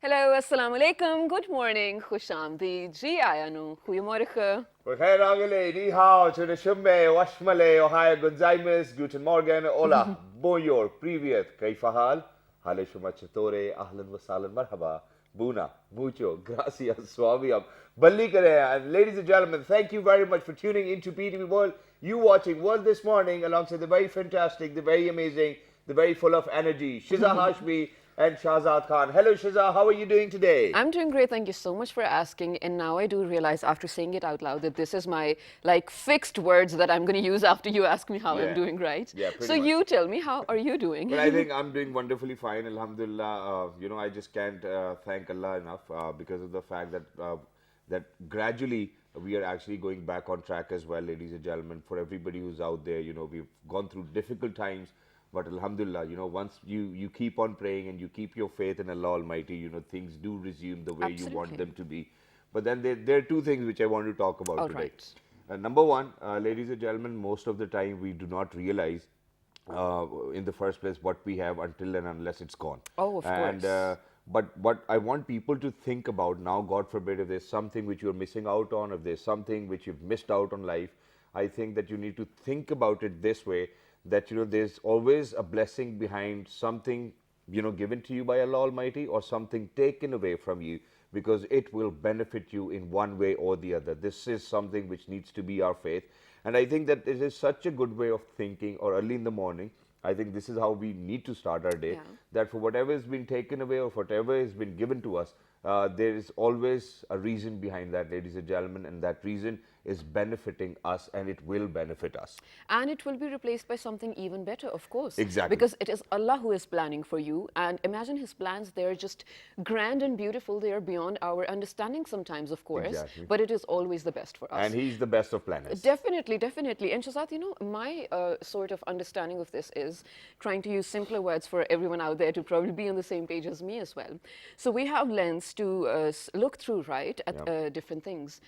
Hello, assalamu alaikum, good morning, khushamdi, ji ayanu, goedemorgen. Bukhair Angele, Ni Hao, Chune Shumme, Washmale, Ohio, Gonzaimes, Guten Morgen, Hola, Bonjour, Privyet, Kaifahal, Hale Shumachatore, Ahlan Wasalan, Marhaba, Buna, Mucho, Gracias, Swabiam, Balikare, and ladies and gentlemen, thank you very much for tuning into PTV World. You watching World this morning alongside the very fantastic, the very amazing, the very full of energy, Shiza Hashmi and Shahzad Khan. Hello Shiza, how are you doing today? I'm doing great, thank you so much for asking. And now I do realize after saying it out loud that this is my fixed words that I'm going to use after you ask me how I'm Yeah, doing, right? yeah, So pretty much. you tell me, how are you Well, I doing? think I'm doing wonderfully fine, Alhamdulillah. I just can't thank Allah enough because of the fact that gradually we are actually going back on track as well, ladies and gentlemen. For everybody who's out there, we've gone through difficult times, but Alhamdulillah, once you keep on praying and you keep your faith in Allah Almighty, things do resume the way you want Absolutely. them to be. But then there are two things which I want to talk about All today. right. Number one, ladies and gentlemen, most of the time we do not realize in the first place what we have until and unless it's gone. Oh, of And course. but what I want people to think about now, God forbid, if there's something which you're missing out on, if there's something which you've missed out on life, I think that you need to think about it this way, that there's always a blessing behind something given to you by Allah Almighty or something taken away from you, because it will benefit you in one way or the other. This is something which needs to be our faith. And I think that it is such a good way of thinking, or early in the morning. I think this is how we need to start our day. Yeah. That for whatever has been taken away or whatever has been given to us, there is always a reason behind that, ladies and gentlemen, and that reason is benefiting us and it will benefit us. And it will be replaced by something even better, of course, Exactly. because it is Allah who is planning for you. And imagine His plans, they're just grand and beautiful. They are beyond our understanding sometimes, of course, Exactly. but it is always the best for And us. he's the best of planners. Definitely, definitely. And Shazad, my sort of understanding of this is trying to use simpler words for everyone out there to probably be on the same page as me as well. So we have lens to look through, right, at Yeah. different things.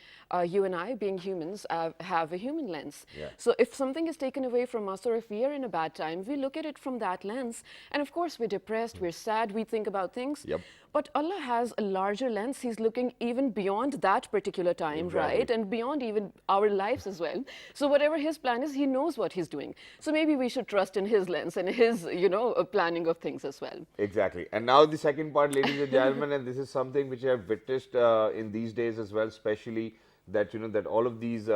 You and I, being humans, have a human lens. Yeah. So if something is taken away from us or if we are in a bad time, we look at it from that lens. And of course, we're depressed, we're sad, we think about things. Yep. But Allah has a larger lens. He's looking even beyond that particular time, Exactly. right? And beyond even our lives as well. So whatever His plan is, He knows what He's doing. So maybe we should trust in His lens and His, planning of things as well. Exactly. And now the second part, ladies and gentlemen, and this is something which I've witnessed in these days as well, especially that that all of these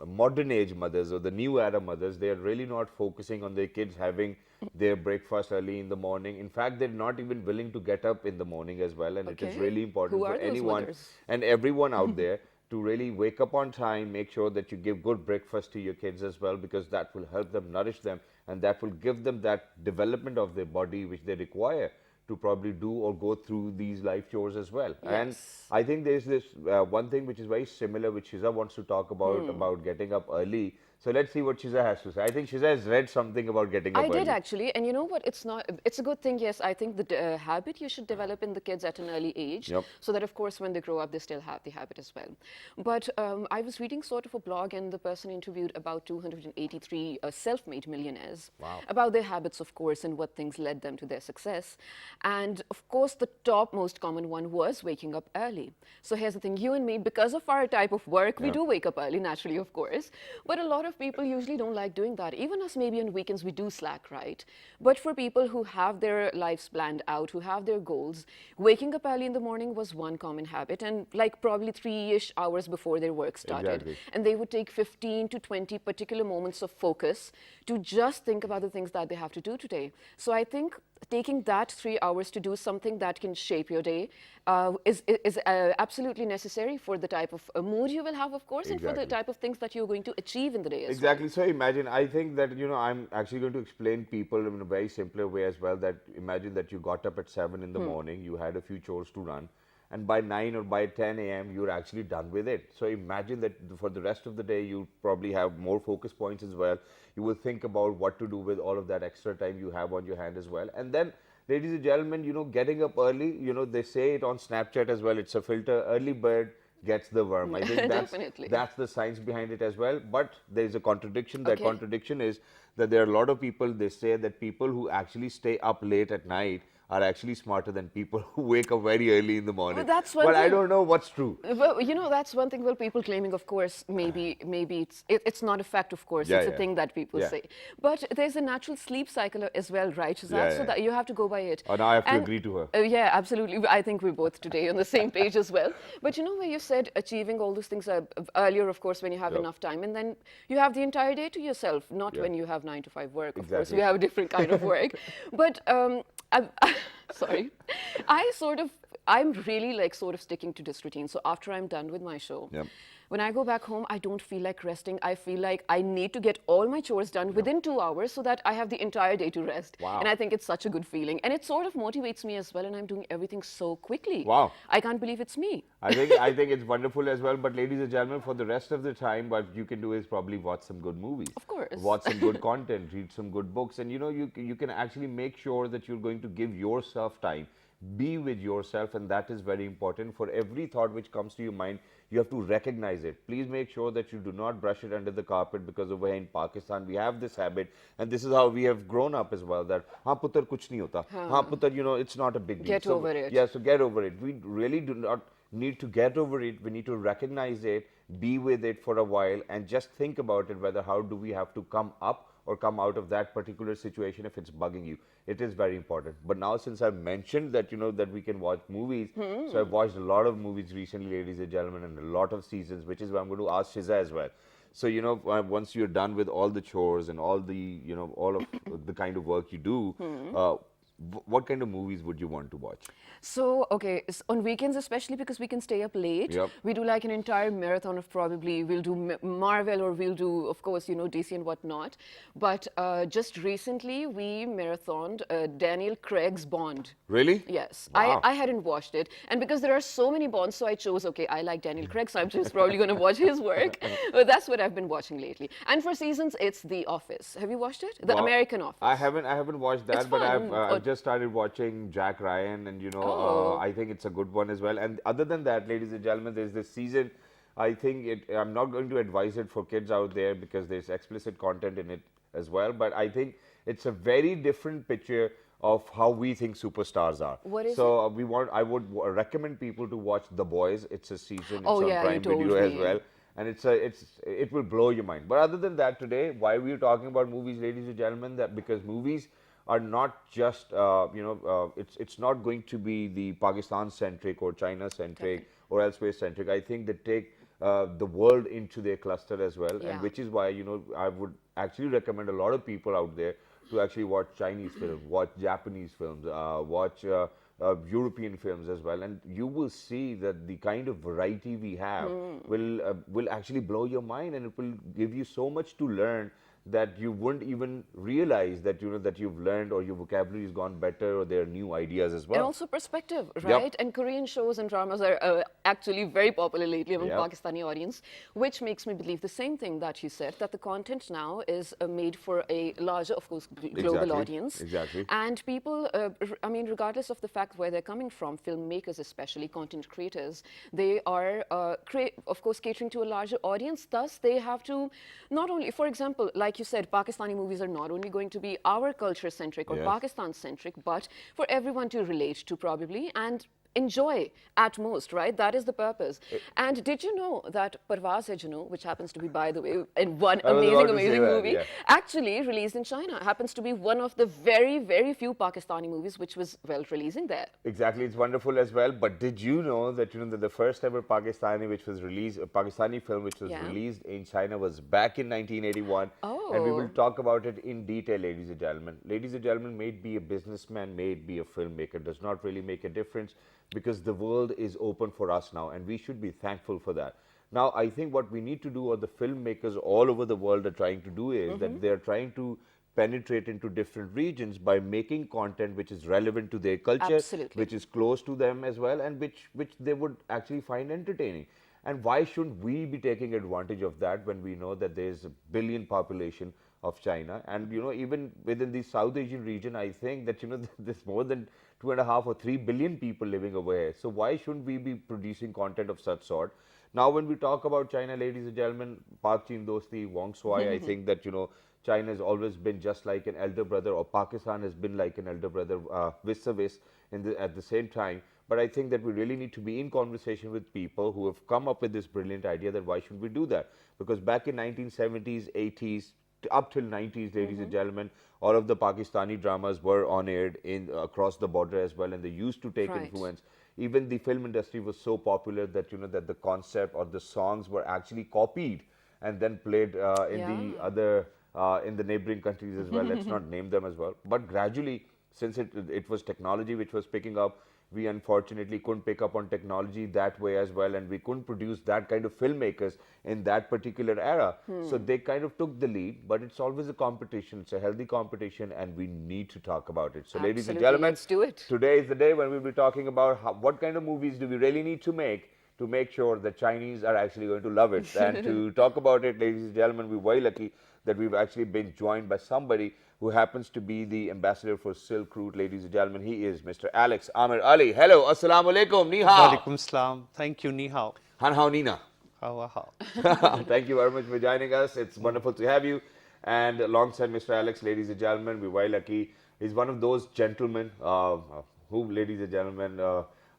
modern age mothers or the new era mothers, they are really not focusing on their kids having their breakfast early in the morning. In fact, they're not even willing to get up in the morning as well, and it is Okay. really Who important for are those anyone mothers? and everyone out there to really wake up on time, make sure that you give good breakfast to your kids as well, because that will help them, nourish them, and that will give them that development of their body which they require to probably do or go through these life chores as well. And Yes. I think there's this one thing which is very similar, which Shiza wants to talk about getting up early. So let's see what Shiza has to say. I think Shiza has read something about getting I up did early. actually, and you know what? It's a good thing, yes. I think the habit you should develop in the kids at an early age, Yep. so that of course when they grow up, they still have the habit as well. But I was reading sort of a blog, and the person interviewed about 283 self-made millionaires Wow. about their habits, of course, and what things led them to their success. And of course, the top most common one was waking up early. So here's the thing: you and me, because of our type of work, we Yeah. do wake up early naturally, of course. But a lot of people usually don't like doing that. Even us, maybe on weekends, we do slack, right? But for people who have their lives planned out, who have their goals, waking up early in the morning was one common habit, and like probably 3-ish hours before their work started. Exactly. And they would take 15 to 20 particular moments of focus to just think about the things that they have to do today. So I think taking that 3 hours to do something that can shape your day is absolutely necessary for the type of mood you will have, of course, and for the Exactly. type of things that you're going to achieve in the day as well. Exactly. So imagine, I think that, I'm actually going to explain people in a very simpler way as well, that imagine that you got up at 7 in the morning, you had a few chores to run, and by 9 or by 10 a.m., you're actually done with it. So imagine that for the rest of the day, you probably have more focus points as well. You will think about what to do with all of that extra time you have on your hand as well. And then, ladies and gentlemen, getting up early, they say it on Snapchat as well, it's a filter, early bird gets the worm. I think Definitely. that's the science behind it as well. But there is a contradiction. That Okay. contradiction is that there are a lot of people, they say that people who actually stay up late at night are actually smarter than people who wake up very early in the Well, morning. that's one But I thing. don't know what's true. Well, that's one thing. Well, people claiming, of course, maybe it's not a fact, of course. Yeah, It's a yeah, thing that people yeah, say. But there's a natural sleep cycle as well, right, yeah, Shazad? So yeah. that you have to go by it. Oh, now I have to And agree to her. yeah, absolutely. I think we're both today on the same page as well. But where you said achieving all those things earlier, of course, when you have Yep. enough time, and then you have the entire day to yourself, not Yeah, when you have 9 to 5 work. Of course, we exactly. have a different kind of work. But sorry, I'm really like sort of sticking to this routine. So after I'm done with my show, Yep. when I go back home, I don't feel like resting. I feel like I need to get all my chores done within 2 hours so that I have the entire day to rest. And Wow. I think it's such a good feeling. And it sort of motivates me as well. And I'm doing everything so quickly. Wow. I can't believe it's me. I think it's wonderful as well. But ladies and gentlemen, for the rest of the time, what you can do is probably watch some good movies, Of course. watch some good content, read some good books, and you can actually make sure that you're going to give yourself time, be with yourself, and that is very important. For every thought which comes to your mind, you have to recognize it. Please make sure that you do not brush it under the carpet, because over here in Pakistan we have this habit, and this is how we have grown up as well. That हाँ पुत्र कुछ नहीं होता, हाँ पुत्र, it's not a big deal. Get over it. Yeah, so get over it. We really do not need to get over it. We need to recognize it, be with it for a while, and just think about it, whether how do we have to come up or come out of that particular situation if it's bugging you. It is very important. But now, since I've mentioned that, that we can watch movies, so I've watched a lot of movies recently, ladies and gentlemen, and a lot of seasons, which is why I'm going to ask Shiza as well. So, once you're done with all the chores and all the, all of the kind of work you do, what kind of movies would you want to watch? So, okay, on weekends, especially because we can stay up late, Yep. we do like an entire marathon of probably, we'll do Marvel, or we'll do, of course, DC and whatnot. But just recently, we marathoned Daniel Craig's Bond. Really? Yes, Wow. I hadn't watched it. And because there are so many Bonds, so I chose, okay, I like Daniel Craig, so I'm just probably going to watch his work. But that's what I've been watching lately. And for seasons, it's The Office. Have you watched it? The Well, American Office. I haven't watched that, It's but fun. I've just started watching Jack Ryan, and Oh. I think it's a good one as well. And other than that, ladies and gentlemen, there's this season. I think I'm not going to advise it for kids out there because there's explicit content in it as well. But I think it's a very different picture of how we think superstars are. What is so I would recommend people to watch The Boys. It's a season. It's Oh, on yeah, you Prime told Video as me. well. And it will blow your mind. But other than that, today, why we're talking about movies, ladies and gentlemen, that because movies are not just it's not going to be the Pakistan centric or China centric or elsewhere centric. I think they take the world into their cluster as well, Yeah. and which is why I would actually recommend a lot of people out there to actually watch Chinese films, watch Japanese films, watch European films as well, and you will see that the kind of variety we have will actually blow your mind, and it will give you so much to learn that you wouldn't even realize that that you've learned, or your vocabulary has gone better, or there are new ideas as well. And also perspective, right? And Korean shows and dramas are actually very popular lately among Yep. Pakistani audience, which makes me believe the same thing that you said, that the content now is made for a larger, of course, global Exactly, audience. exactly. And people, regardless of the fact where they're coming from, filmmakers especially, content creators, they are, of course, catering to a larger audience. Thus, they have to not only, for example, like you said, Pakistani movies are not only going to be our culture-centric or Yes. Pakistan-centric, but for everyone to relate to probably and enjoy at most, right? That is the purpose. And did you know that Parvaz Hai Junu, which happens to be, by the way, in one I was about to say amazing that, movie, yeah. actually released in China, happens to be one of the very, very few Pakistani movies which was, well, releasing there. Exactly, it's wonderful as well. But did you know that that the first ever Pakistani which was released, a Pakistani film which was Yeah. released in China was back in 1981, and we will Oh. talk about it in detail, ladies and gentlemen. Ladies and gentlemen, may it be a businessman, may it be a filmmaker, does not really make a difference, because the world is open for us now, and we should be thankful for that. Now, I think what we need to do, or the filmmakers all over the world are trying to do, is that they're trying to penetrate into different regions by making content which is relevant to their culture, Absolutely. which is close to them as well, and which they would actually find entertaining. And why shouldn't we be taking advantage of that when we know that there's a billion population of China? And even within the South Asian region, I think that there's more than 2.5 or 3 billion people living over here. So why shouldn't we be producing content of such sort? Now, when we talk about China, ladies and gentlemen, Pak Chin Dosti, Wong Swai, I think that China has always been just like an elder brother, or Pakistan has been like an elder brother, vis-a-vis at the same time. But I think that we really need to be in conversation with people who have come up with this brilliant idea that why should we do that? Because back in 1970s, 80s, up till 90s, ladies and gentlemen, all of the Pakistani dramas were on aired in across the border as well, and they used to take Right. influence. Even the film industry was so popular that that the concept or the songs were actually copied and then played in Yeah. the other in the neighboring countries as well. Let's not name them as well. But gradually, since it was technology which was picking up, we unfortunately couldn't pick up on technology that way as well, and we couldn't produce that kind of filmmakers in that particular era. So they kind of took the lead, but it's always a competition. It's a healthy competition, and we need to talk about it. So, ladies and Absolutely. gentlemen, Let's do it. today is the day when we'll be talking about what kind of movies do we really need to make sure that Chinese are actually going to love it. And to talk about it, ladies and gentlemen, we're very lucky that we've actually been joined by somebody who happens to be the ambassador for Silk Route. Ladies and gentlemen, he is Mr. Alex Amir Ali. Hello, assalamu alaikum, ni hao. Walaikum salam. Thank you, ni hao. Han hao nina. How, how. Thank you very much for joining us. It's wonderful to have you. And alongside Mr. Alex, ladies and gentlemen, we're very lucky. He's one of those gentlemen who, ladies and gentlemen,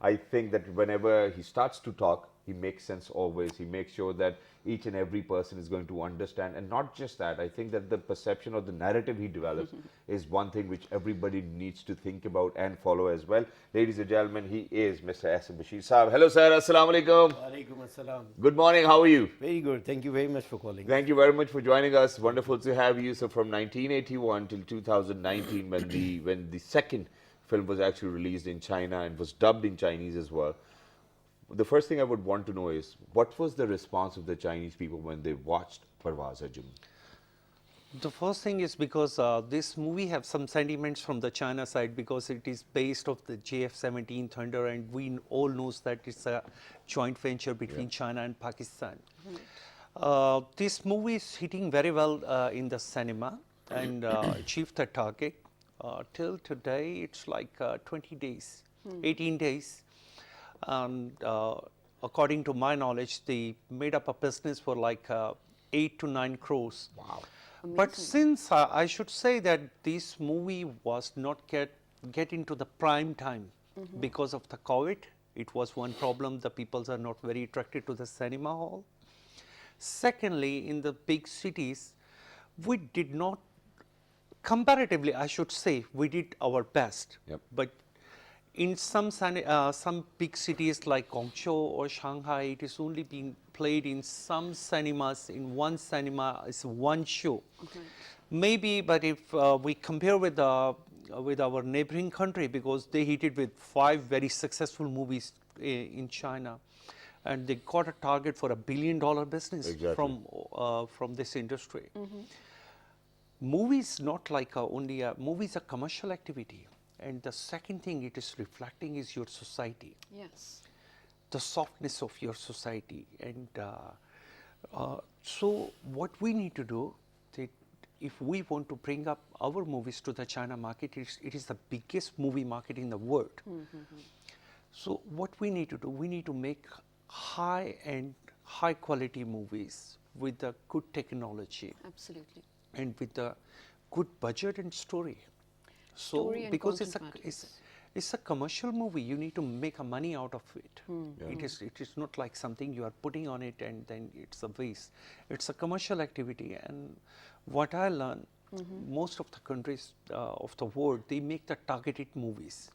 I think that whenever he starts to talk, he makes sense always. He makes sure that each and every person is going to understand. And not just that, I think that the perception or the narrative he develops is one thing which everybody needs to think about and follow as well. Ladies and gentlemen, he is Mr. Asim Bashir Saab. Hello, sir. Assalamu alaikum. Walaikum assalam. Good morning. How are you? Very good. Thank you very much for calling. Thank you very much for joining us. Wonderful to have you. So from 1981 till 2019, when the second film was actually released in China and was dubbed in Chinese as well, the first thing I would want to know is what was the response of the Chinese people when they watched Parvaz Ajam? The first thing is because this movie have some sentiments from the China side because it is based of the JF-17 Thunder, and we all knows that it's a joint venture between China and Pakistan. This movie is hitting very well in the cinema and achieved the target. Till today, it's like 20 days, 18 days. And according to my knowledge, they made up a business for like 8 to 9 crores. Wow. But since I should say that this movie was not get into the prime time because of the COVID, it was one problem. The people are not very attracted to the cinema hall. Secondly, in the big cities, we did not, comparatively, I should say, we did our best. Yep. But in some big cities like Guangzhou or Shanghai, it is only being played in some cinemas. In one cinema, it's one show. Okay. Maybe, but if we compare with our neighboring country, because they hit it with 5 very successful movies in China, and they got a target for $1 billion business from this industry. Movies not like only movies are commercial activity. And the second thing it is reflecting is your society, Yes. the softness of your society. And so what we need to do, that if we want to bring up our movies to the China market, it is the biggest movie market in the world. So what we need to do, we need to make high-end, high-quality movies with the good technology Absolutely. and with the good budget and story. So Story and because content matters. it's a commercial movie, you need to make a money out of it. It is not like something you are putting on it and then it's a waste. It's a commercial activity. And what I learned, most of the countries of the world, they make the targeted movies.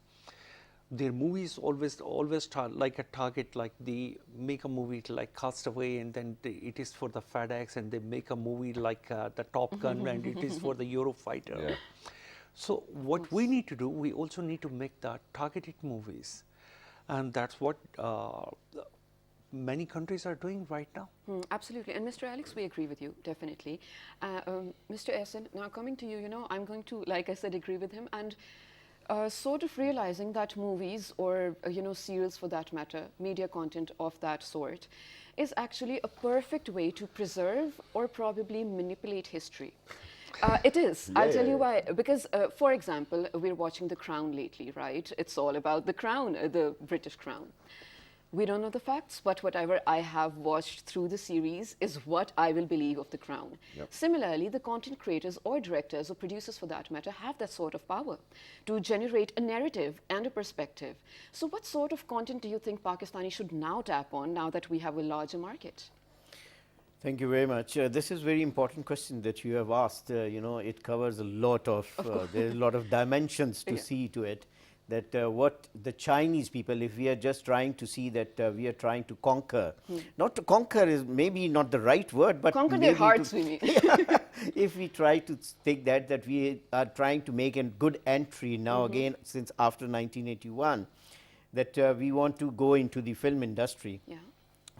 Their movies always like a target, like they make a movie like Castaway, and then it is for the FedEx, and they make a movie like the Top Gun, and it is for the Eurofighter. Yeah. So what we need to do, we also need to make the targeted movies, and that's what many countries are doing right now. Absolutely. And Mr. Alex, we agree with you, definitely. Mr. Essen, now coming to you, I'm going to, like I said, agree with him. And sort of realizing that movies or, serials for that matter, media content of that sort, is actually a perfect way to preserve or probably manipulate history. It is. I'll tell you why. Because, for example, we're watching The Crown lately, right? It's all about the crown, the British crown. We don't know the facts, but whatever I have watched through the series is what I will believe of The Crown. Yep. Similarly, the content creators or directors or producers for that matter have that sort of power to generate a narrative and a perspective. So what sort of content do you think Pakistani should now tap on now that we have a larger market? Thank you very much. This is a very important question that you have asked. It covers a lot of, there's a lot of dimensions to Yeah. see to it. That what the Chinese people, if we are just trying to see that we are trying to conquer, not to conquer is maybe not the right word, but Conquer maybe their hearts, we mean. if we try to take that we are trying to make a good entry now again since after 1981, that we want to go into the film industry. Yeah.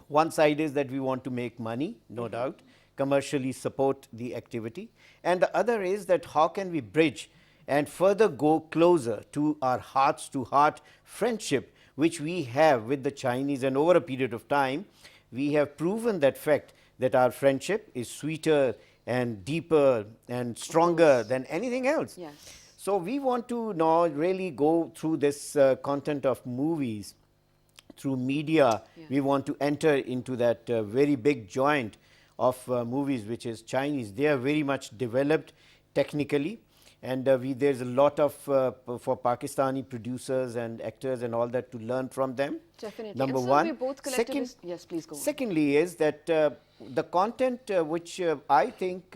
One side is that we want to make money, no doubt, commercially support the activity. And the other is that how can we bridge and further go closer to our hearts to heart friendship, which we have with the Chinese. And over a period of time, we have proven that fact that our friendship is sweeter and deeper and stronger than anything else. Yes. So we want to now really go through this content of movies through media. Yeah. We want to enter into that very big joint of movies, which is Chinese. They are very much developed technically, and there's a lot of for Pakistani producers and actors and all that to learn from them. Definitely. Number And so one. we're both collectivists. Yes, please go on. Secondly is that the content which I think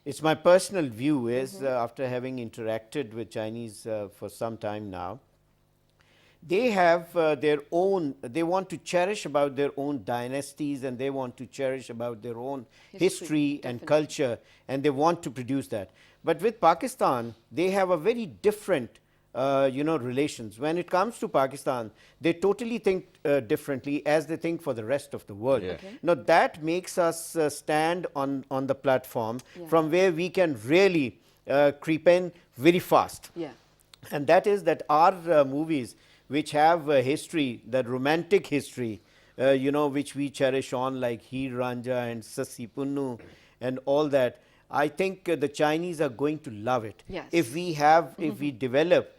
it's my personal view is after having interacted with Chinese for some time now, they have their own, they want to cherish about their own dynasties, and they want to cherish about their own history and definitely. culture, and they want to produce that. But with Pakistan, they have a very different relations. When it comes to Pakistan, they totally think differently as they think for the rest of the world. Yeah. Okay. Now that makes us stand on the platform Yeah. from where we can really creep in very fast. Yeah. And that is that our movies which have history, the romantic history, which we cherish on, like Heer Ranja and Sassi Punnu and all that, I think the Chinese are going to love it. Yes. If we have, if we develop,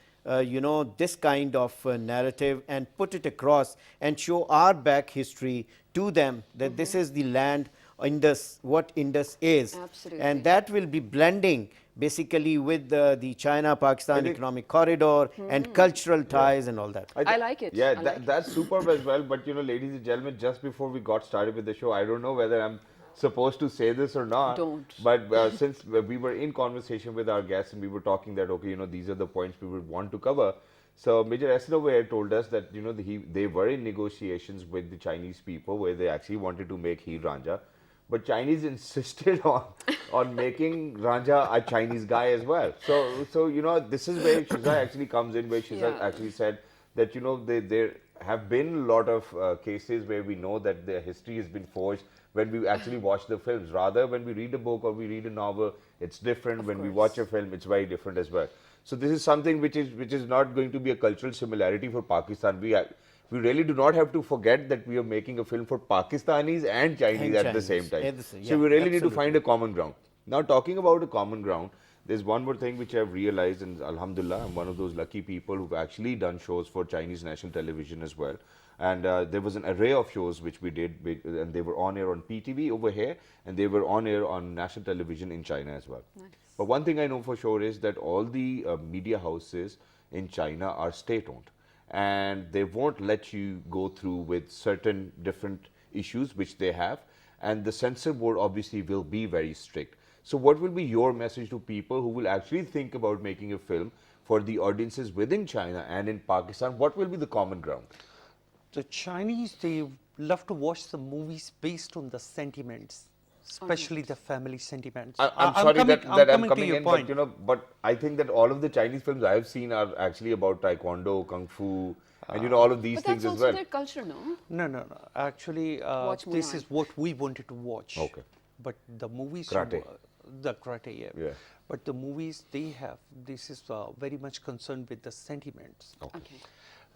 this kind of narrative and put it across and show our back history to them, that this is the land, Indus, what Indus is. Absolutely. And that will be blending basically with the China-Pakistan economic corridor and cultural ties and all that. I like it. Yeah, I like it. that's superb as well. But ladies and gentlemen, just before we got started with the show, I don't know whether I'm supposed to say this or not. Don't. But since we were in conversation with our guests and we were talking that, okay, these are the points we would want to cover. So Major Esnaway told us that, they were in negotiations with the Chinese people where they actually wanted to make Heer Ranja. But Chinese insisted on making Ranja a Chinese guy as well. So this is where Shiza actually comes in, where Shiza actually said that there have been a lot of cases where we know that the history has been forged when we actually watch the films. Rather, when we read a book or we read a novel, it's different. When we watch a film, it's very different as well. So this is something which is not going to be a cultural similarity for Pakistan. We really do not have to forget that we are making a film for Pakistanis and Chinese at the same time. So we really need to find a common ground. Now, talking about a common ground, there's one more thing which I've realized, and Alhamdulillah, I'm one of those lucky people who've actually done shows for Chinese national television as well. And there was an array of shows which we did, and they were on air on PTV over here, and they were on air on national television in China as well. Nice. But one thing I know for sure is that all the media houses in China are state-owned, and they won't let you go through with certain different issues which they have, and the censor board obviously will be very strict. So what will be your message to people who will actually think about making a film for the audiences within China and in Pakistan? What will be the common ground? The Chinese, they love to watch the movies based on the sentiments, especially the family sentiments. I'm sorry that I'm coming to your in, point. but I think that all of the Chinese films I have seen are actually about taekwondo, kung fu, and all of these But things that's as also well. their culture, no? No. Actually, Watch this Mulan. is what we wanted to watch. Okay. But the movies, Karate. The karate, Yeah. But the movies they have, this is very much concerned with the sentiments. Okay.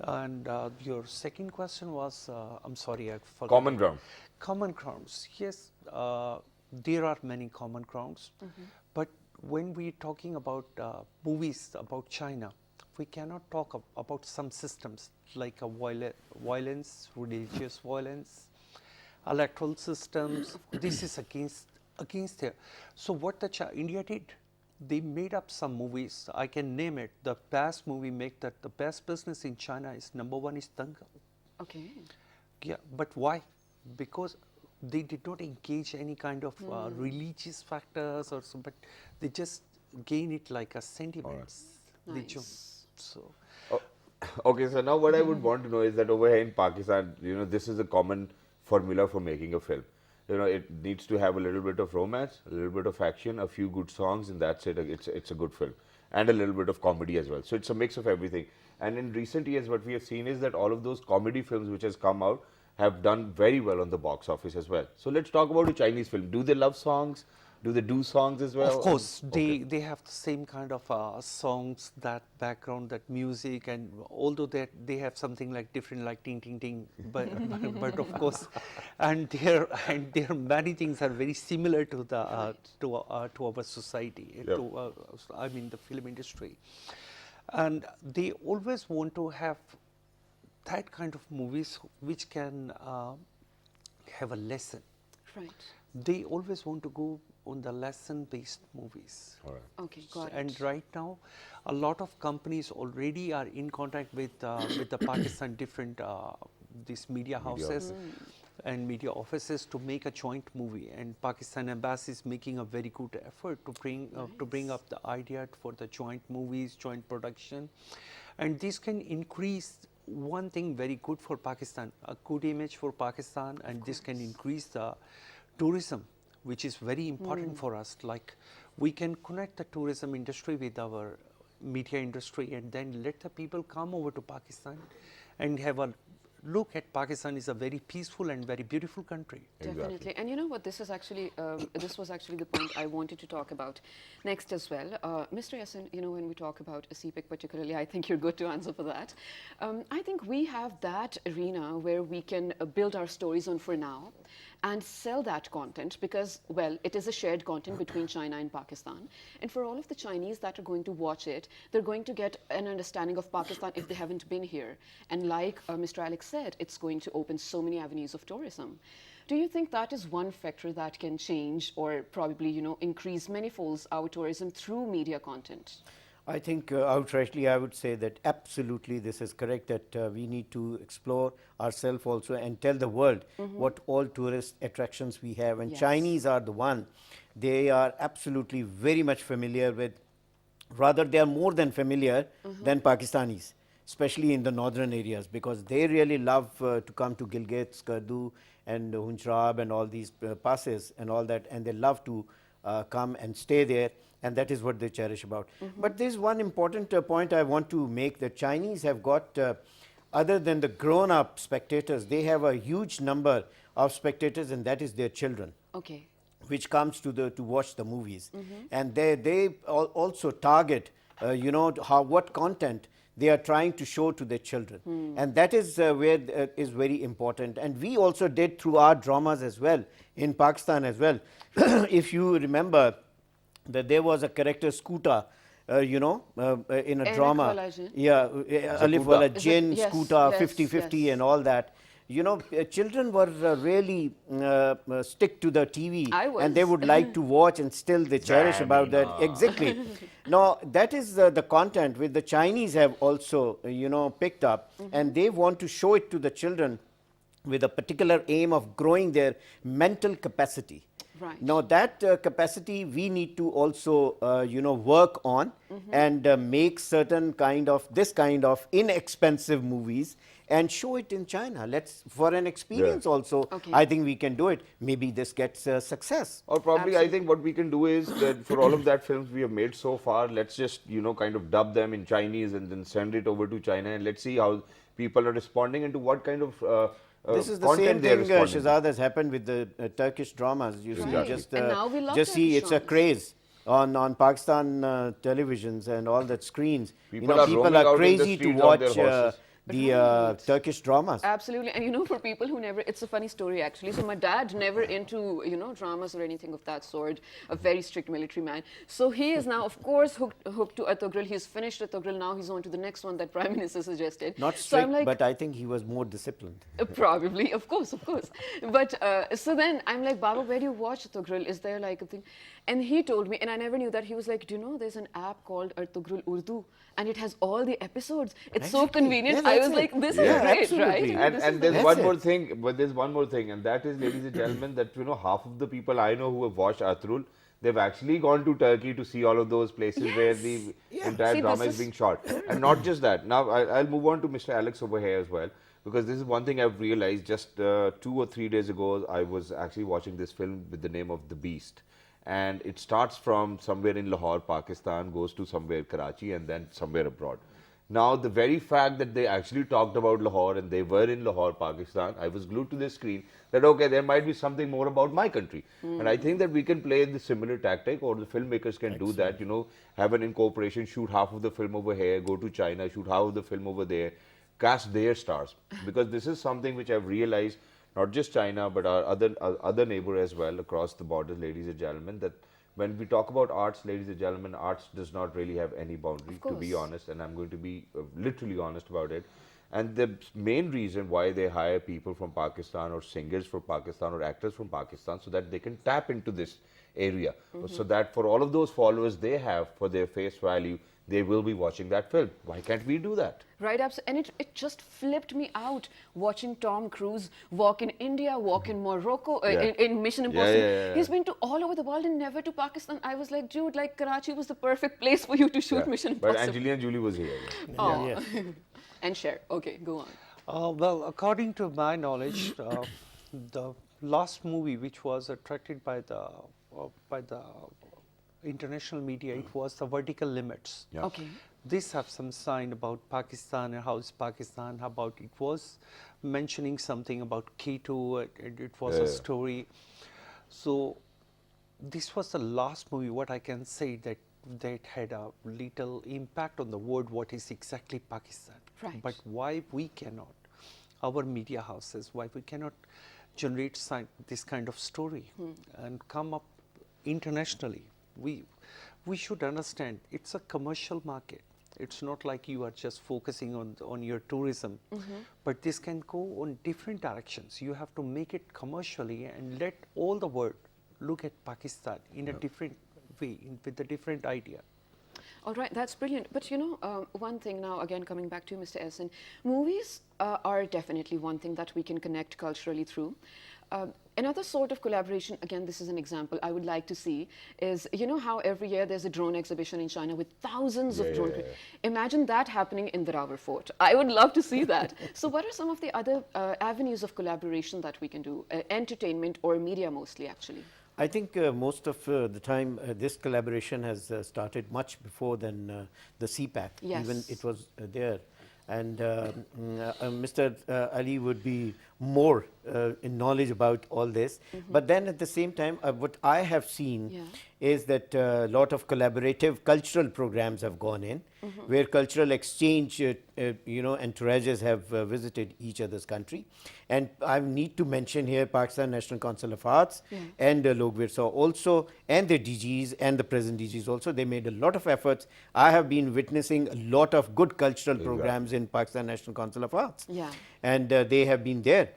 And your second question was, I'm sorry, I forgot. Common ground. Common grounds. Yes, there are many common grounds. But when we're talking about movies about China, we cannot talk about some systems like a violence, religious violence, electoral systems. This is against here. So what the India did, they made up some movies. I can name it. The best movie make that the best business in China is #1 is Dangal. Okay. Yeah, but why? Because they did not engage any kind of religious factors or so, but they just gain it like a sentiments. They Nice. so Oh, okay, so now what I would want to know is that over here in Pakistan, this is a common formula for making a film. It needs to have a little bit of romance, a little bit of action, a few good songs, and that's it. It's a good film, and a little bit of comedy as well. So it's a mix of everything. And in recent years, what we have seen is that all of those comedy films which has come out have done very well on the box office as well. So let's talk about the Chinese film. Do they love songs? Do they do songs as well? of course, Okay. they have the same kind of songs, that background, that music, and although they have something like different, like ting ting ting, but of course, and there many things are very similar to the to our society, Yep. I mean the film industry, and they always want to have that kind of movies which can have a lesson. Right. They always want to go on the lesson-based movies. All right. Okay, got it. And right now, a lot of companies already are in contact with the Pakistan different these media houses and media offices to make a joint movie. And Pakistan Embassy is making a very good effort to bring up the idea for the joint movies, joint production, and this can increase one thing very good for Pakistan, a good image for Pakistan, and this can increase the tourism, which is very important for us. Like, we can connect the tourism industry with our media industry, and then let the people come over to Pakistan and have a look at Pakistan is a very peaceful and very beautiful country. Definitely. Exactly. And you know what, this is actually, this was actually the point I wanted to talk about next as well. Mr. Yasin, when we talk about CPIC particularly, I think you're good to answer for that. I think we have that arena where we can build our stories on for now and sell that content because, well, it is a shared content between China and Pakistan. And for all of the Chinese that are going to watch it, they're going to get an understanding of Pakistan if they haven't been here. And like Mr. Alex said, it's going to open so many avenues of tourism. Do you think that is one factor that can change or probably, increase many-folds our tourism through media content? I think outrightly I would say that absolutely this is correct, that we need to explore ourselves also and tell the world what all tourist attractions we have. And Yes. Chinese are the one. They are absolutely very much familiar with, rather they are more than familiar than Pakistanis, especially in the northern areas, because they really love to come to Gilgit, Skardu and Hunchab and all these passes and all that, and they love to come and stay there, and that is what they cherish about. But there's one important point I want to make. The Chinese have got, other than the grown-up spectators, they have a huge number of spectators, and that is their children, Okay. which comes to watch the movies. And they also target, what content they are trying to show to their children. And that is where is very important. And we also did through our dramas as well, in Pakistan as well. If you remember that there was a character Scooter, in a Eric drama. Walajin. Yeah, Alif Wala Is it- Jin, yes, Scooter, yes, 50-50 yes. and all that. Children were really stick to the TV, I and they was. would like to watch, and still they cherish about that. Exactly. Now, that is the content which the Chinese have also, picked up, and they want to show it to the children with a particular aim of growing their mental capacity. Right. Now, that capacity we need to also, work on and make certain this kind of inexpensive movies and show it in China. For an experience also, Okay. I think we can do it. Maybe this gets success. Or probably, I think what we can do is that for all of that films we have made so far, let's just, kind of dub them in Chinese and then send it over to China, and let's see how people are responding and to what kind of This is the content same they are thing, responding to. Shahzad, has happened with the Turkish dramas. You see, Right. just, And now we love just see, Turkish it's a dramas. craze on Pakistan televisions and all that screens. People are roaming out in the crazy to streets on their watch horses. the Right. Turkish dramas. Absolutely. And you know, for people who never, it's a funny story actually. So my dad never into, you know, dramas or anything of that sort, a very strict military man. So he is now, of course, hooked to Atogrel. He's finished Atogrel. Now he's on to the next one that Prime Minister suggested. Not So I'm strict, like, but I think he was more disciplined. Probably, of course, of course. But so then I'm like, Baba, where do you watch Artugrul? Is there like a thing? And he told me, and I never knew that. He was like, do you know there's an app called Artugrul Urdu, and it has all the episodes. It's so Exactly. convenient. Yeah, I that's was it. like, this Yeah, is great, absolutely. right? And there's That's one it. more thing, but there's one more thing, and that is, ladies and gentlemen, that you know half of the people I know who have watched Atrul, they've actually gone to Turkey to see all of those places where the Yeah. entire See, drama this is is- being shot. And not just that. Now I'll move on to Mr. Alex over here as well, because this is one thing I've realized. Just 2 or 3 days ago, I was actually watching this film with the name of The Beast. And it starts from somewhere in Lahore, Pakistan, goes to somewhere Karachi, and then somewhere abroad. Now, the very fact that they actually talked about Lahore and they were in Lahore, Pakistan, I was glued to the screen that, okay, there might be something more about my country. And I think that we can play the similar tactic, or the filmmakers can do that, you know, have an incorporation, shoot half of the film over here, go to China, shoot half of the film over there, cast their stars. Because this is something which I've realized, not just China, but our other neighbor as well across the borders, ladies and gentlemen, that when we talk about arts, ladies and gentlemen, arts does not really have any boundary, to be course. honest, and I'm going to be literally honest about it. And the main reason why they hire people from Pakistan, or singers from Pakistan, or actors from Pakistan, so that they can tap into this area, so that for all of those followers they have, for their face value, they will be watching that film. Why can't we do that? Right, absolutely. And it just flipped me out watching Tom Cruise walk in India, walk in Morocco, Yeah. in Mission Yeah, Impossible. yeah. He's been to all over the world and never to Pakistan. I was like, dude, like Karachi was the perfect place for you to shoot Yeah. Mission But Impossible. Angelina Jolie was here. Aw. Yes. And share. Okay, go on. Well, according to my knowledge, the last movie which was attracted by the international media, it was The Vertical Limits. Yeah. Okay. This have some sign about Pakistan and how is Pakistan, about it was mentioning something about Keto, and it was Yeah, a yeah. story. So this was the last movie, what I can say, that had a little impact on the world, what is exactly Pakistan. Right. But why we cannot, our media houses, why we cannot generate this kind of story and come up internationally? We should understand it's a commercial market. It's not like you are just focusing on your tourism, but this can go on different directions. You have to make it commercially and let all the world look at Pakistan in a different way, with a different idea. All right, that's brilliant. But you know, one thing now, again, coming back to you, Mr. Essen, movies are definitely one thing that we can connect culturally through. Another sort of collaboration, again, this is an example I would like to see, is, you know how every year there's a drone exhibition in China with thousands of drone. Imagine that happening in the Rawar Fort. I would love to see that. So what are some of the other avenues of collaboration that we can do? Entertainment or media mostly, actually? I think most of the time this collaboration has started much before than the CPAC. Yes. Even it was there. And Mr. Ali would be more in knowledge about all this. But then at the same time, what I have seen Yeah. is that a lot of collaborative cultural programs have gone in, where cultural exchange, entourages have visited each other's country. And I need to mention here Pakistan National Council of Arts and Log Virsa also, and the DGs and the present DGs also. They made a lot of efforts. I have been witnessing a lot of good cultural programs in Pakistan National Council of Arts. Yeah. And they have been there.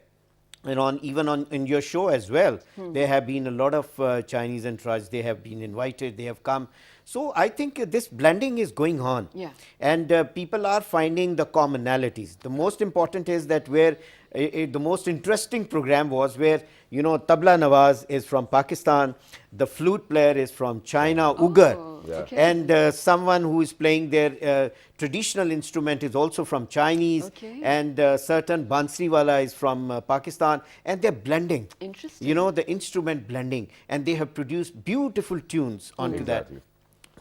And even in your show as well, there have been a lot of Chinese entourage. They have been invited, they have come. So I think this blending is going on. Yeah. And people are finding the commonalities. The most important is that where the most interesting program was where, Tabla Nawaz is from Pakistan, the flute player is from China, Uyghur. okay. And someone who is playing their traditional instrument is also from Chinese. Okay. And certain Bansriwala is from Pakistan. And they're blending. Interesting. The instrument blending. And they have produced beautiful tunes onto Exactly. that.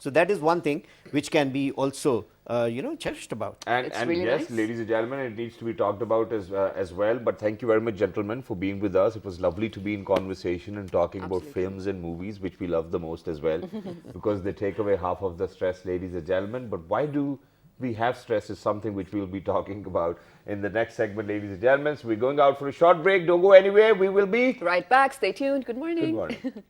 So that is one thing which can be also, cherished about. And, It's and really yes, nice. ladies and gentlemen, it needs to be talked about as well. But thank you very much, gentlemen, for being with us. It was lovely to be in conversation and talking about films and movies, which we love the most as well, because they take away half of the stress, ladies and gentlemen. But why do we have stress is something which we'll be talking about in the next segment, ladies and gentlemen. So we're going out for a short break. Don't go anywhere. We will be Right back. Stay tuned. Good morning. Good morning.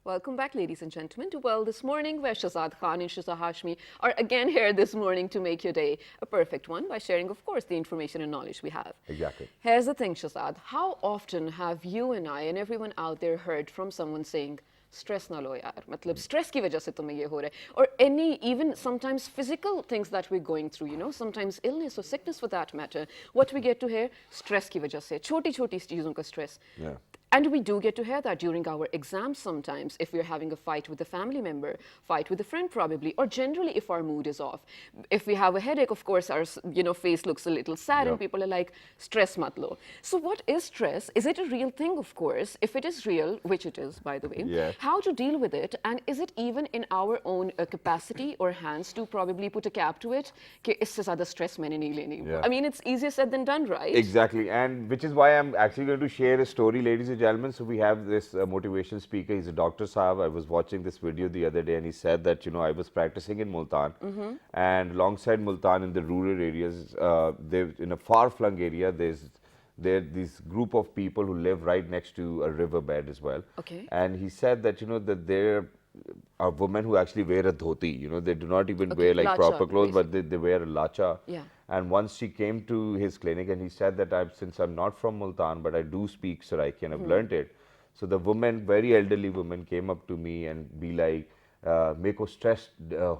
Welcome back, ladies and gentlemen, to Well This Morning, where Shazad Khan and Shiza Hashmi are again here this morning to make your day a perfect one by sharing, of course, the information and knowledge we have. Exactly. Here's the thing, Shazad. How often have you and I and everyone out there heard from someone saying, stress na lo yaar, matlab stress ki wajah se tumhe ye ho raha hai, or any even sometimes physical things that we're going through, sometimes illness or sickness for that matter, what we get to hear, stress ki wajah se, choti cheezon ka stress. Yeah. And we do get to hear that during our exams sometimes, if we're having a fight with a family member, fight with a friend probably, or generally if our mood is off. If we have a headache, of course, our face looks a little sad and people are like, stress mat lo. So what is stress? Is it a real thing, of course? If it is real, which it is, by the way, Yes. how to deal with it? And is it even in our own capacity or hands to probably put a cap to it? Ki isse zyada stress maine nahi leni. Yeah. I mean, it's easier said than done, right? Exactly, and which is why I'm actually going to share a story, ladies and gentlemen. So we have this motivation speaker. He's a Dr. Saab. I was watching this video the other day, and he said that I was practicing in Multan, and alongside Multan in the rural areas, there in a far-flung area, there's this group of people who live right next to a riverbed as well. Okay. And he said that that there are women who actually wear a dhoti. They do not even wear like lacha, proper clothes, but they wear a lacha. Yeah. And once she came to his clinic and he said that since I'm not from Multan, but I do speak Saraiki and I've learnt it. So the woman, very elderly woman, came up to me and be like, "Meko stress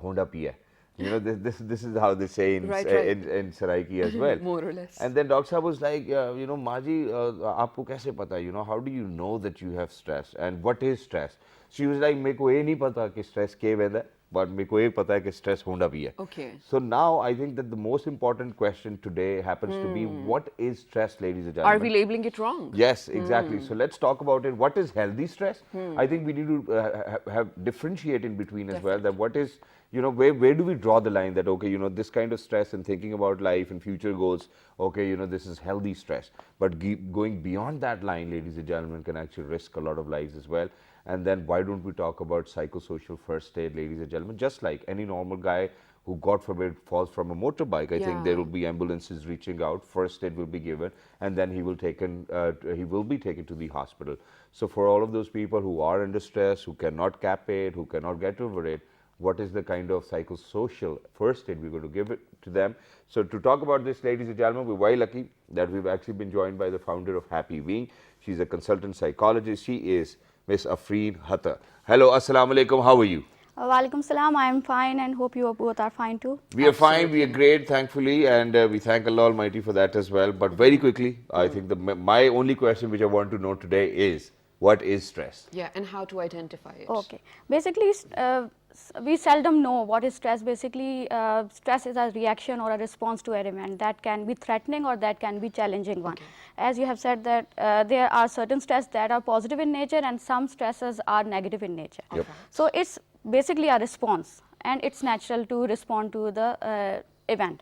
honda piya." This is how they say in Right. in Saraiki as well. More or less. And then Dr. Saab was like, Maji, aapko kaise pata? How do you know that you have stress? And what is stress? She was like, "Meko ye nahi pata ki stress ke veda." but मेरे को ये पता है कि stress होना भी है. Okay. So now I think that the most important question today happens to be, what is stress, ladies and gentlemen? Are we labeling it wrong? Yes, exactly. So let's talk about it. What is healthy stress? I think we need to have differentiate in between as well. That what is, you know, where do we draw the line that, okay, you know, this kind of stress and thinking about life and future goals, okay, you know, this is healthy stress. But going beyond that line, ladies and gentlemen, can actually risk a lot of lives as well. And then why don't we talk about psychosocial first aid, ladies and gentlemen? Just like any normal guy who, God forbid, falls from a motorbike, I think there will be ambulances reaching out, first aid will be given, and then he will be taken to the hospital. So for all of those people who are under stress, who cannot cap it, who cannot get over it, what is the kind of psychosocial first aid we're going to give it to them? So to talk about this, ladies and gentlemen, we're very lucky that we've actually been joined by the founder of Happy Being. She's a consultant psychologist. She is Miss Afreen Hatta. Hello, assalamu alaikum. How are you? Walaikum salam. I am fine and hope you both are fine too. We are fine, we are great, thankfully, and we thank Allah Almighty for that as well. But very quickly, I think my only question which I want to know today is, what is stress? Yeah, and how to identify it. Okay. Basically, we seldom know what is stress. Basically, stress is a reaction or a response to an event that can be threatening or that can be challenging one. As you have said that there are certain stress that are positive in nature and some stresses are negative in nature. So it's basically a response, and it's natural to respond to the event.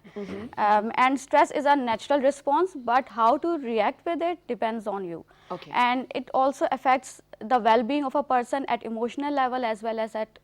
And stress is a natural response, but how to react with it depends on you. Okay. And it also affects the well-being of a person at emotional level as well as at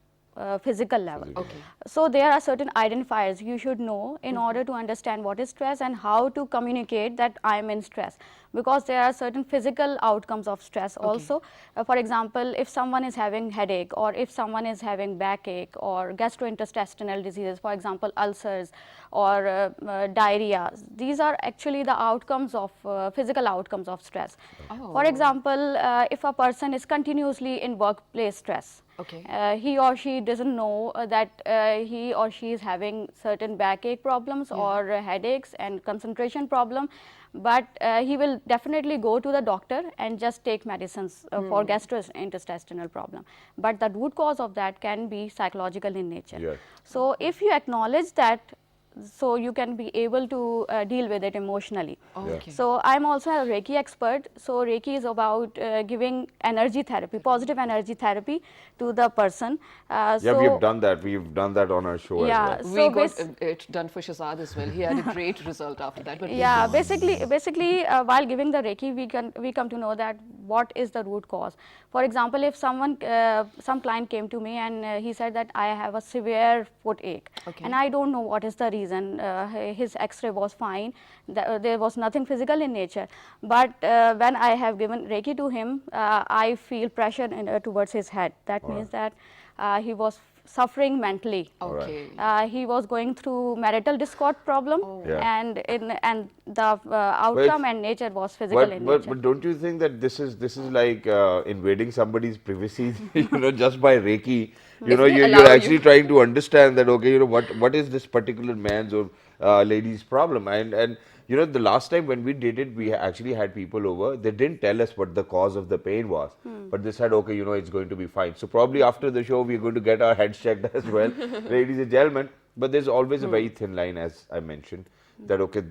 physical level. Okay. So there are certain identifiers you should know in order to understand what is stress and how to communicate that I am in stress, because there are certain physical outcomes of stress also. For example, if someone is having headache, or if someone is having backache or gastrointestinal diseases, for example ulcers or diarrhea, these are actually the outcomes of physical outcomes of stress. For example, if a person is continuously in workplace stress, he or she doesn't know that he or she is having certain backache problems or headaches and concentration problem, but he will definitely go to the doctor and just take medicines for gastrointestinal problem. But the root cause of that can be psychological in nature. So if you acknowledge that, so you can be able to deal with it emotionally. So I'm also a Reiki expert. So Reiki is about giving energy therapy, positive energy therapy to the person. Yeah, we have done that. We've done that on our show as well. We got it done for Shazad as well. He had a great result after that. But yeah, basically, while giving the Reiki, we come to know that what is the root cause. For example, if some client came to me and he said that I have a severe foot ache, and I don't know what is the reason. His X-ray was fine. There was nothing physical in nature. But when I have given Reiki to him, I feel pressure towards his head. That means that he was suffering mentally. He was going through marital discord problem, and the outcome and nature was physical in nature. But don't you think that this is like invading somebody's privacy? You know, just by Reiki, you know, you're actually trying to understand that, okay, you know, what is this particular man's or lady's problem? And you know, the last time when we did it, we actually had people over. They didn't tell us what the cause of the pain was, but they said, okay, you know, it's going to be fine. So probably after the show, we're going to get our heads checked as well, ladies and gentlemen. But there's always a very thin line, as I mentioned, that, okay,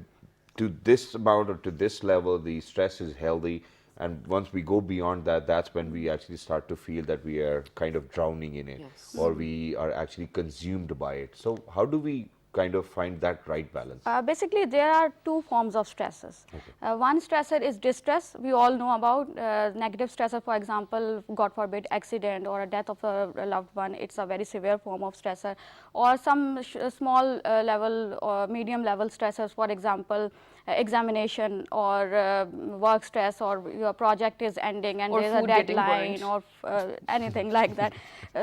to this amount or to this level, the stress is healthy. And once we go beyond that, that's when we actually start to feel that we are kind of drowning in it, or we are actually consumed by it. So how do we kind of find that right balance? Basically, there are two forms of stresses. One stressor is distress. We all know about negative stressor, for example, God forbid, accident or a death of a loved one. It's a very severe form of stressor. Or some small level or medium level stressors, for example, examination or work stress, or your project is ending and there's a deadline, or anything like that.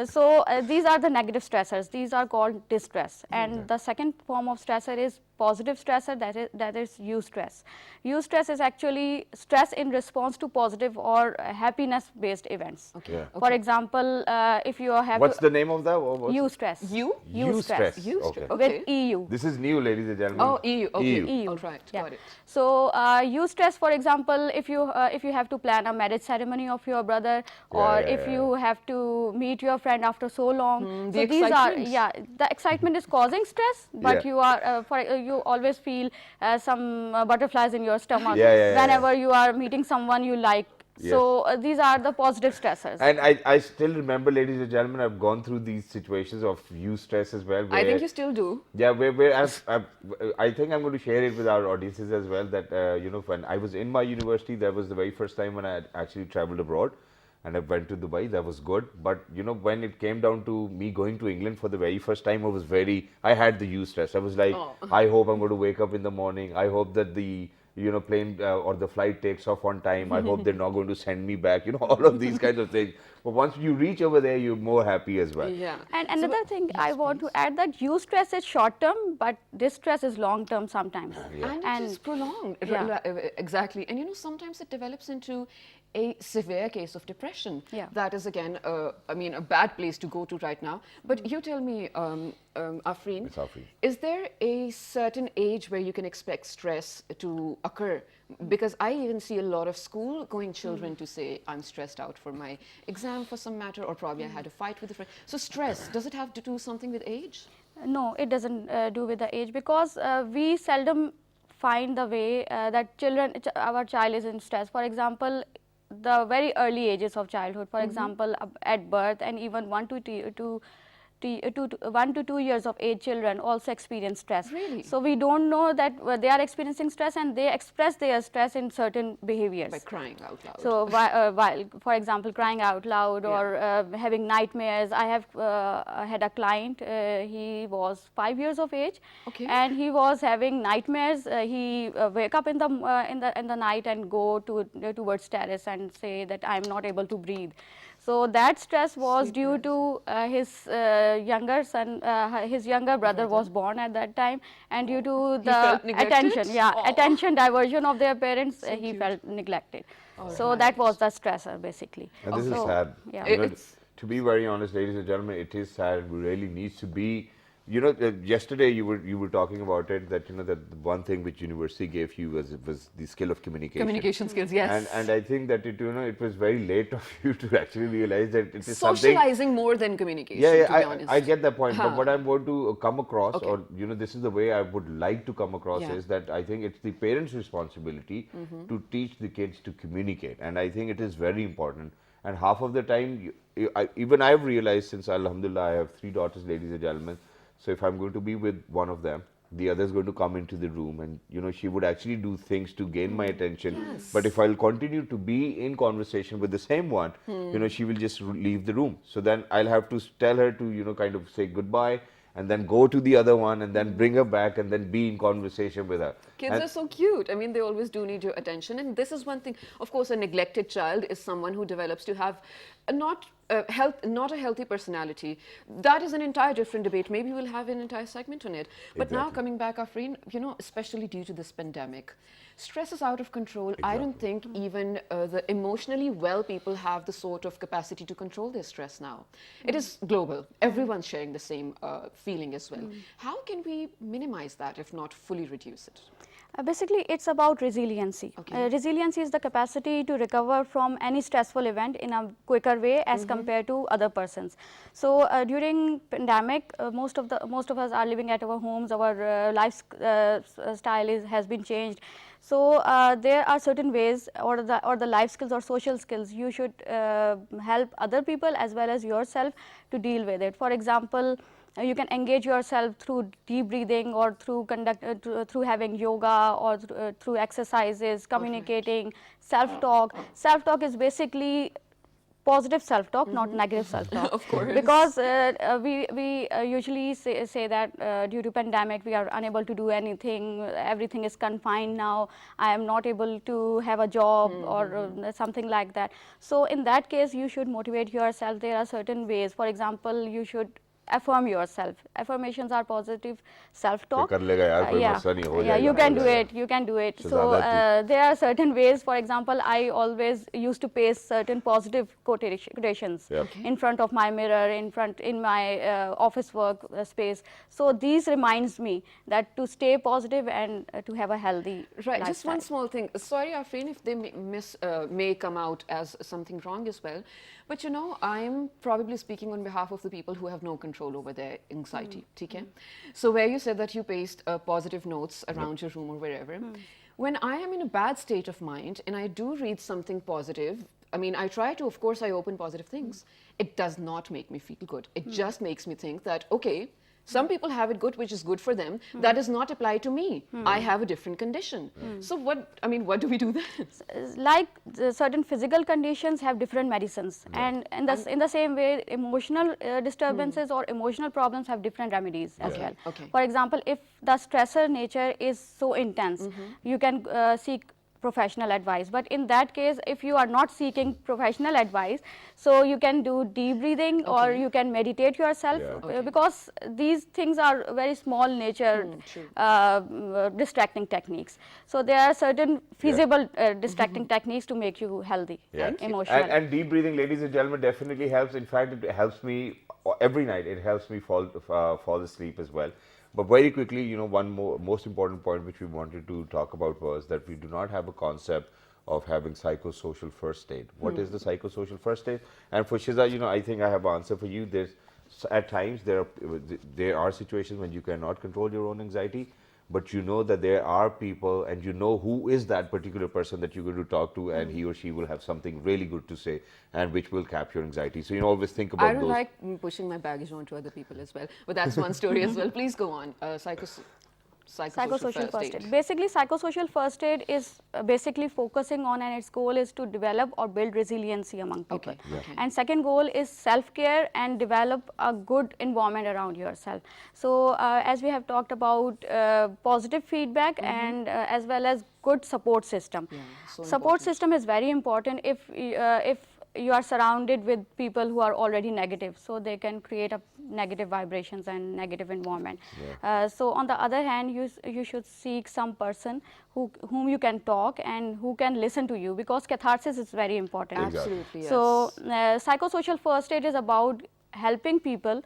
So these are the negative stressors. These are called distress. And the second form of stressor is positive stressor, that is eustress. Eustress is actually stress in response to positive or happiness based events. Okay. Yeah. For example, if you have What's the name of that? What's it? eustress. You? Eustress. You Okay. With EU. This is new, ladies and gentlemen. Oh, EU. Okay. EU. All right. Yeah. Got it. So eustress, for example, if you have to plan a marriage ceremony of your brother, or yeah, if yeah. you have to meet your friend after so long, the so these are, excitement. yeah, the excitement is causing stress, but Yeah. you are you always feel some butterflies in your stomach Yeah. whenever you are meeting someone you like. Yes. So these are the positive stressors. And I still remember, ladies and gentlemen, I've gone through these situations of eustress as well. I think where- you still do. Yeah, where I think I'm going to share it with our audiences as well, that, when I was in my university, that was the very first time when I had actually traveled abroad, and I went to Dubai. That was good. But, when it came down to me going to England for the very first time, I had the eustress. I was like, I hope I'm going to wake up in the morning. I hope that the plane or the flight takes off on time. I hope they're not going to send me back, all of these kinds of things. But once you reach over there, you're more happy as well. Yeah. And another thing I want to add, that eustress is short term, but distress is long term sometimes. And it is prolonged. Yeah. Exactly. And sometimes it develops into a severe case of depression. Yeah. That is again, a bad place to go to right now. But you tell me, Afreen, It's Afreen. is there a certain age where you can expect stress to occur? Because I even see a lot of school-going children to say, I'm stressed out for my exam for some matter, or probably I had a fight with a friend. So stress, does it have to do something with age? No, it doesn't do with the age, because we seldom find the way that our child is in stress. For example, the very early ages of childhood, for example, at birth, and even 1 to 2 years of age children also experience stress. Really? So we don't know that they are experiencing stress, and they express their stress in certain behaviors. By crying out loud. So while, for example, crying out loud, or having nightmares. I have had a client, he was 5 years of age, and he was having nightmares. He wake up in the night and go towards terrace and say that I'm not able to breathe. So that stress was due to his younger son, his younger brother was born at that time, and due to the felt neglected? attention, Aw. attention diversion of their parents, he felt neglected. So that was the stressor basically. And this is So, sad. yeah. To be very honest, ladies and gentlemen, it is sad. It really needs to be. Yesterday you were talking about it, that that the one thing which university gave you was the skill of communication. Communication skills, yes. And I think that it was very late of you to actually realize that it is something. Socializing more than communication, Yeah, to be honest. I get that point. But what I'm going to come across, Okay. or this is the way I would like to come across, Yeah. is that I think it's the parents' responsibility to teach the kids to communicate, and I think it is very important. And half of the time, even I've realized, since Alhamdulillah I have 3 daughters, ladies and gentlemen. So if I'm going to be with one of them, the other is going to come into the room, and she would actually do things to gain my attention. But if I'll continue to be in conversation with the same one, she will just leave the room. So then I'll have to tell her to kind of say goodbye, and then go to the other one, and then bring her back, and then be in conversation with her. Kids And- are so cute. I mean, they always do need your attention. And this is one thing. Of course, a neglected child is someone who develops to have not a healthy personality. That is an entire different debate. Maybe we'll have an entire segment on it. But now Exactly. coming back, Afreen, especially due to this pandemic, stress is out of control. I don't think even the emotionally well people have the sort of capacity to control their stress now. It is global. Everyone's sharing the same feeling as well. How can we minimize that, if not fully reduce it? Basically, it's about resiliency. Okay. Resiliency is the capacity to recover from any stressful event in a quicker way as compared to other persons. So during pandemic, most of us are living at our homes. Our lifestyle has been changed. So there are certain ways, or the life skills or social skills, you should help other people as well as yourself to deal with it. For example, you can engage yourself through deep breathing, or through having yoga, or through exercises, communicating, self-talk. Self-talk is basically positive self-talk, not negative self-talk. Of course. Because we usually say that due to pandemic we are unable to do anything, everything is confined now, I am not able to have a job, or something like that. So in that case, you should motivate yourself. There are certain ways. For example, you should affirm yourself. Affirmations are positive self-talk. कर लेगा यार, कोई Yeah, मसला नहीं, हो yeah, जाएगा, you हो can do जाएगा। it. You can do it. So Shahzada there are certain ways. For example, I always used to paste certain positive quotations Yep. in front of my mirror, in my office work space. So these reminds me that to stay positive and to have a healthy Right, just one lifestyle. small thing. Sorry, Afreen, if they may come out as something wrong as well. But you know, I'm probably speaking on behalf of the people who have no control over their anxiety. Okay? So where you said that you paste positive notes around your room or wherever, when I am in a bad state of mind and I do read something positive, I mean, I try to, of course, I open positive things. It does not make me feel good. It just makes me think that, okay, some people have it good, which is good for them. That does not apply to me. I have a different condition. So what, I mean, what do we do then? Like certain physical conditions have different medicines, and in the same way, emotional disturbances or emotional problems have different remedies as Okay, well. okay. For example, if the stressor nature is so intense, you can seek professional advice. But in that case, if you are not seeking professional advice, so you can do deep breathing or Okay. you can meditate yourself, Yeah. Okay. because these things are very small nature true. distracting techniques. So there are certain feasible distracting techniques to make you healthy and emotional. And deep breathing, ladies and gentlemen, definitely helps. In fact, it helps me every night. It helps me fall asleep as well. But very quickly, you know, one most important point which we wanted to talk about was that we do not have a concept of having psychosocial first aid. What is the psychosocial first aid? And for Shiza, you know, I think I have an answer for you. At times there are situations when you cannot control your own anxiety, but you know that there are people and you know who is that particular person that you're going to talk to, and he or she will have something really good to say and which will cap your anxiety. So you know, always think about I don't those. like pushing my baggage onto other people as well. But that's one story as well. Please go on. Psychosocial first aid. Basically, psychosocial first aid is basically focusing on, and its goal is to develop or build resiliency among people. Okay, yeah. Okay. And second goal is self-care and develop a good environment around yourself. So as we have talked about positive feedback and as well as good support system. Yeah, so Support important. system is very important if you are surrounded with people who are already negative, so they can create a negative vibrations and negative environment. So on the other hand, you should seek some person whom you can talk and who can listen to you, because catharsis is very important. Absolutely, yes. So psychosocial first aid is about helping people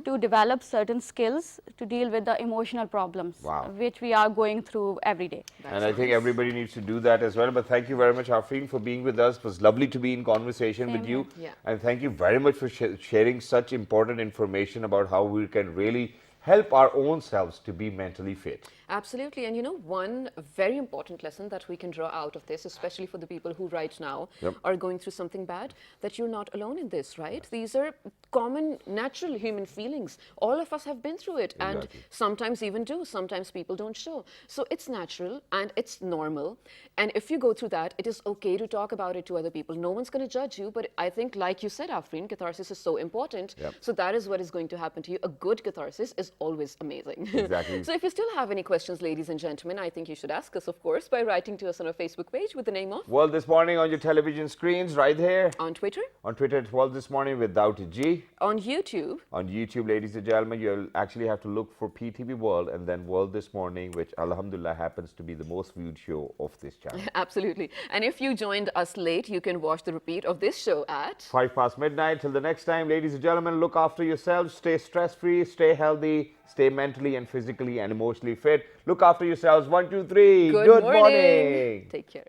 to develop certain skills to deal with the emotional problems Wow. which we are going through every day. And I think everybody needs to do that as well. But thank you very much, Afreen, for being with us. It was lovely to be in conversation with you. here. Yeah. And thank you very much for sharing such important information about how we can really help our own selves to be mentally fit. Absolutely. And you know, one very important lesson that we can draw out of this, especially for the people who right now are going through something bad, that you're not alone in this, right? These are common, natural human feelings. All of us have been through it, and sometimes even do. Sometimes people don't show. So it's natural and it's normal. And if you go through that, it is okay to talk about it to other people. No one's going to judge you. But I think, like you said, Afreen, catharsis is so important. So that is what is going to happen to you. A good catharsis is always amazing. Exactly. So if you still have any questions, ladies and gentlemen, I think you should ask us, of course, by writing to us on our Facebook page with the name of World This Morning on your television screens right here. on Twitter, On Twitter, it's World This Morning without a G. on YouTube. On YouTube, ladies and gentlemen, you'll actually have to look for PTV World and then World This Morning, which alhamdulillah happens to be the most viewed show of this channel. Absolutely. And if you joined us late, you can watch the repeat of this show at 5 past midnight. Till the next time, ladies and gentlemen, look after yourselves, stay stress-free, stay healthy, stay mentally and physically and emotionally fit. Look after yourselves. 1, 2, 3. Good morning. Morning. Take care.